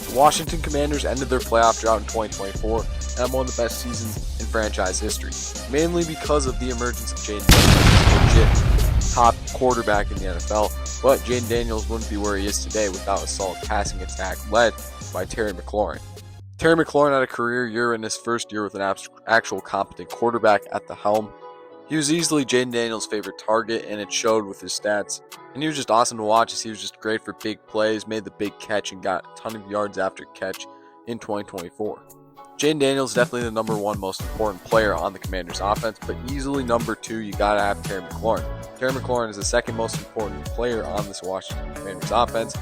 The Washington Commanders ended their playoff drought in 2024 and had one of the best seasons in franchise history, mainly because of the emergence of Jaden Daniels, legit top quarterback in the NFL, but Jaden Daniels wouldn't be where he is today without a solid passing attack led by Terry Mclaurin. Terry Mclaurin had a career year in his first year with an actual competent quarterback at the helm. He was easily Jaden Daniels' favorite target, and it showed with his stats. And he was just awesome to watch as he was just great for big plays, made the big catch, and got a ton of yards after catch in 2024. Jaden Daniels is definitely the number one most important player on the Commanders' offense, but easily number two, you gotta have Terry Mclaurin. Terry Mclaurin is the second most important player on this Washington Commanders' offense,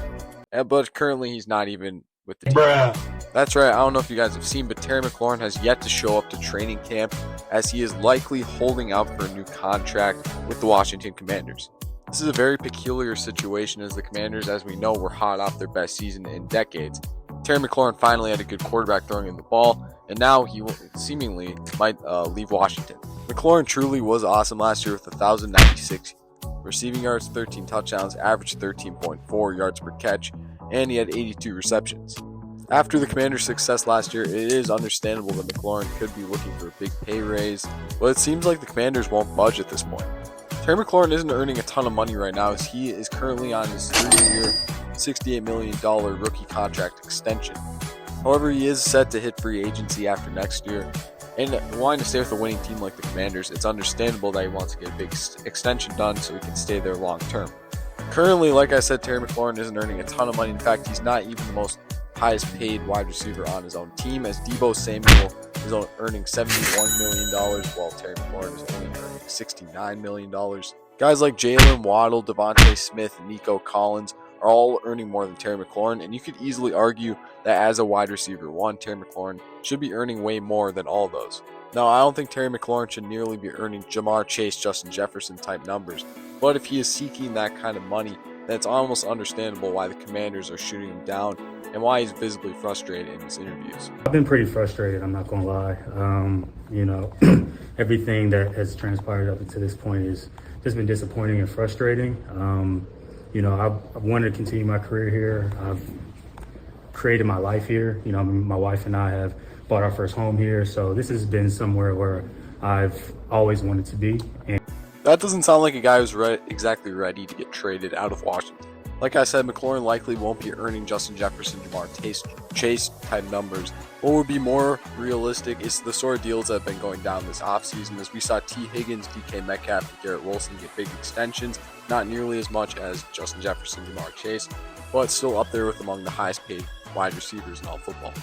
but currently he's not even with the team. That's right, I don't know if you guys have seen, but Terry Mclaurin has yet to show up to training camp as he is likely holding out for a new contract with the Washington Commanders. This is a very peculiar situation as the Commanders, as we know, were hot off their best season in decades. Terry Mclaurin finally had a good quarterback throwing him the ball, and now he seemingly might leave Washington. Mclaurin truly was awesome last year with 1,096 receiving yards, 13 touchdowns, averaged 13.4 yards per catch, and he had 82 receptions. After the Commanders' success last year, it is understandable that Mclaurin could be looking for a big pay raise, but it seems like the Commanders won't budge at this point. Terry Mclaurin isn't earning a ton of money right now as he is currently on his 3-year, $68 million rookie contract extension. However, he is set to hit free agency after next year, and wanting to stay with a winning team like the Commanders, it's understandable that he wants to get a big extension done so he can stay there long term. Currently, like I said, Terry Mclaurin isn't earning a ton of money. In fact, he's not even the most highest paid wide receiver on his own team, as Deebo Samuel is earning $71 million, while Terry Mclaurin is only earning $69 million. Guys like Jalen Waddle, Devontae Smith, Nico Collins are all earning more than Terry Mclaurin, and you could easily argue that as a wide receiver one, Terry Mclaurin should be earning way more than all those. Now, I don't think Terry Mclaurin should nearly be earning Jamar Chase, Justin Jefferson type numbers, but if he is seeking that kind of money, then it's almost understandable why the Commanders are shooting him down and why he's visibly frustrated in his interviews. I've been pretty frustrated, I'm not going to lie. Everything that has transpired up until this point has just been disappointing and frustrating. I've wanted to continue my career here. I've created my life here. My wife and I have bought our first home here. So this has been somewhere where I've always wanted to be. And that doesn't sound like a guy who's exactly ready to get traded out of Washington. Like I said, Mclaurin likely won't be earning Justin Jefferson, Jamar Chase type numbers. What would be more realistic is the sort of deals that have been going down this offseason, as we saw T. Higgins, DK Metcalf, and Garrett Wilson get big extensions, not nearly as much as Justin Jefferson, Jamar Chase, but still up there with among the highest paid wide receivers in all football.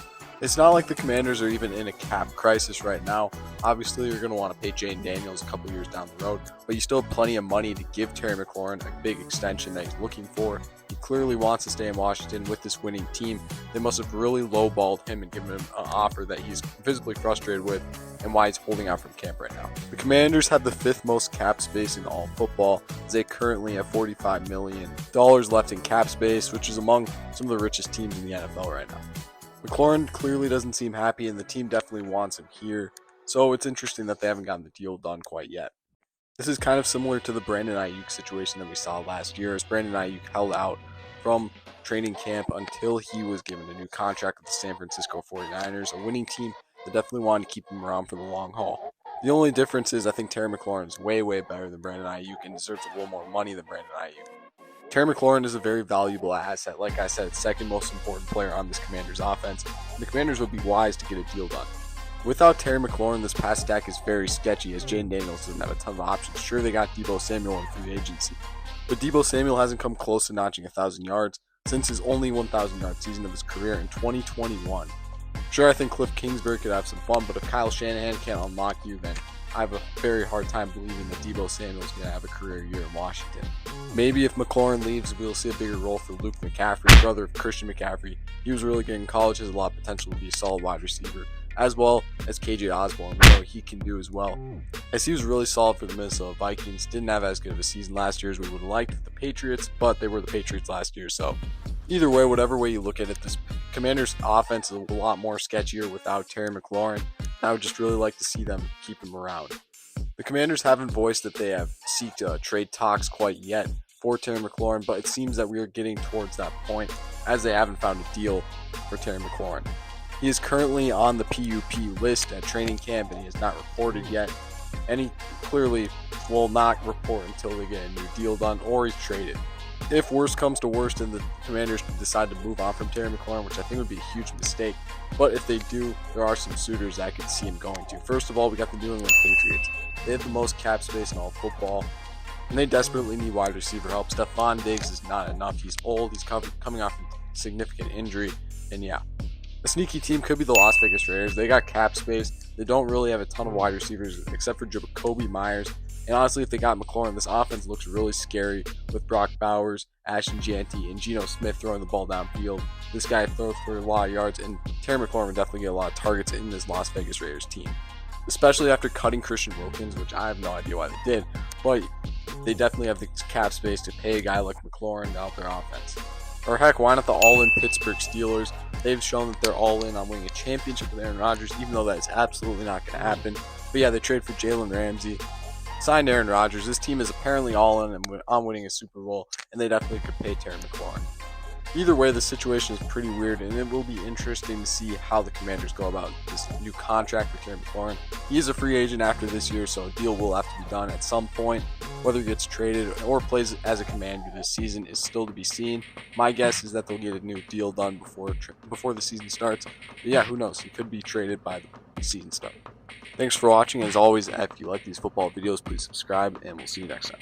It's not like the Commanders are even in a cap crisis right now. Obviously, you're going to want to pay Jaden Daniels a couple years down the road, but you still have plenty of money to give Terry Mclaurin a big extension that he's looking for. He clearly wants to stay in Washington with this winning team. They must have really lowballed him and given him an offer that he's visibly frustrated with and why he's holding out from camp right now. The Commanders have the 5th most cap space in all football, as they currently have $45 million left in cap space, which is among some of the richest teams in the NFL right now. Mclaurin clearly doesn't seem happy, and the team definitely wants him here, so it's interesting that they haven't gotten the deal done quite yet. This is kind of similar to the Brandon Ayuk situation that we saw last year, as Brandon Ayuk held out from training camp until he was given a new contract with the San Francisco 49ers, a winning team that definitely wanted to keep him around for the long haul. The only difference is I think Terry Mclaurin is way better than Brandon Ayuk and deserves a little more money than Brandon Ayuk. Terry Mclaurin is a very valuable asset. Like I said, second most important player on this Commanders offense, and the Commanders would be wise to get a deal done. Without Terry Mclaurin, this pass stack is very sketchy, as Jaden Daniels doesn't have a ton of options. Sure, they got Deebo Samuel in free agency, but Deebo Samuel hasn't come close to notching 1,000 yards since his only 1,000-yard season of his career in 2021. Sure, I think Cliff Kingsbury could have some fun, but if Kyle Shanahan can't unlock you, then I have a very hard time believing that Deebo Samuel is going to have a career year in Washington. Maybe if Mclaurin leaves, we'll see a bigger role for Luke McCaffrey, brother of Christian McCaffrey. He was really good in college, has a lot of potential to be a solid wide receiver, as well as KJ Osborne. We know he can do as well, as he was really solid for the Minnesota Vikings. Didn't have as good of a season last year as we would have liked with the Patriots, but they were the Patriots last year, so either way, whatever way you look at it, this Commanders offense is a lot more sketchier without Terry Mclaurin. I would just really like to see them keep him around. The Commanders haven't voiced that they have sought trade talks quite yet for Terry Mclaurin, but it seems that we are getting towards that point. as they haven't found a deal for Terry McLaurin. He is currently on the PUP list at training camp, and he has not reported yet, and he clearly will not report until they get a new deal done or he's traded. If worst comes to worst and the Commanders decide to move on from Terry McLaurin, which I think would be a huge mistake, but if they do, there are some suitors I could see him going to. First of all, we got the New England Patriots. They have the most cap space in all of football, and they desperately need wide receiver help. Stephon Diggs is not enough. He's old. He's coming off a significant injury, and yeah. A sneaky team could be the Las Vegas Raiders. They got cap space. They don't really have a ton of wide receivers except for Jacoby Myers. And honestly, if they got McLaurin, this offense looks really scary with Brock Bowers, Ashton Jeanty, and Geno Smith throwing the ball downfield. This guy throws for a lot of yards, and Terry McLaurin would definitely get a lot of targets in this Las Vegas Raiders team. Especially after cutting Christian Wilkins, which I have no idea why they did, but they definitely have the cap space to pay a guy like McLaurin to help their offense. Or heck, why not the all-in Pittsburgh Steelers? They've shown that they're all in on winning a championship with Aaron Rodgers, even though that is absolutely not going to happen. But yeah, they trade for Jalen Ramsey, signed Aaron Rodgers. This team is apparently all in on winning a Super Bowl, and they definitely could pay Terry McLaurin. Either way, the situation is pretty weird, and it will be interesting to see how the Commanders go about this new contract for Terry McLaurin. He is a free agent after this year, so a deal will have to be done at some point. Whether he gets traded or plays as a Commander this season is still to be seen. My guess is that they'll get a new deal done before the season starts. But yeah, who knows? He could be traded by the season start. Thanks for watching. As always, if you like these football videos, please subscribe, and we'll see you next time.